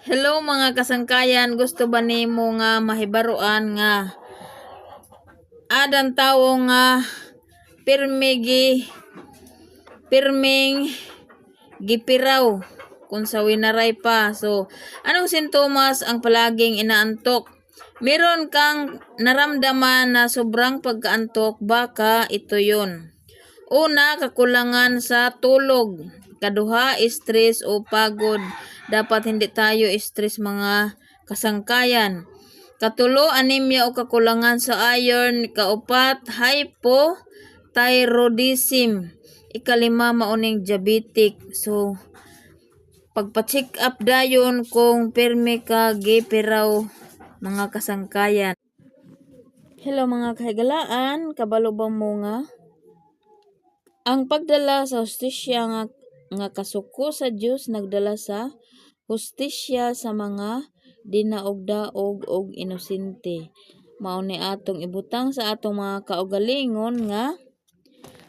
Hello mga kasangkayan, gusto ba nimo nga mahibaruan nga adan tawo nga pirming gipiraw kung sa winaray pa. So, anong sintomas ang palaging inaantok? Meron kang naramdaman na sobrang pagkaantok, baka ito yun. Una, kakulangan sa tulog. Kaduha, stress o pagod. Dapat hindi tayo stress mga kasangkayan. Katulo, anemia o kakulangan sa iron. Kaupat, hypothyroidism. Ikalima, mauning diabetic. So, pagpa-check up dayon kung pirmi ka gipiraw mga kasangkayan. Hello mga kahigalaan, kabalo ba mo nga? Ang pagdala sa hustisya nga kasuko sa Dios nagdala sa hustisya sa mga dinaog-daog og inosente. Mao ni atong ibutang sa atong mga kaugalingon nga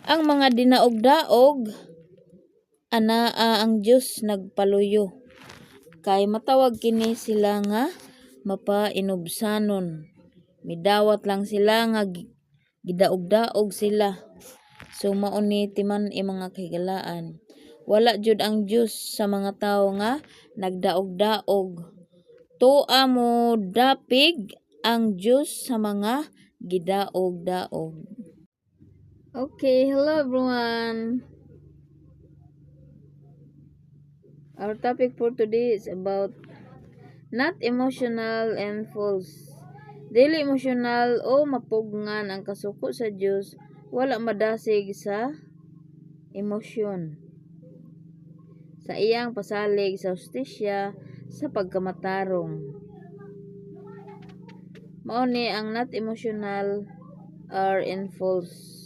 ang mga dinaog-daog anaa ang Dios nagpaluyo. Kay matawag kini sila nga mapainubsanon. Midawat lang sila nga gidaog-daog sila. So mauni timan mga kahigalaan. Wala jud ang Dios sa mga tawo nga nagdaog-daog. Tuwa mo dapig ang Dios sa mga gidaog-daog. Okay, hello everyone. Our topic for today is about not emotional and false. Dili emotional o mapugngan ang kasuko sa Dios, wala madasig sa emosyon. Sa iyang pasalig sa hustisya sa pagkamatarong. Mao ni ang not emotional or in false.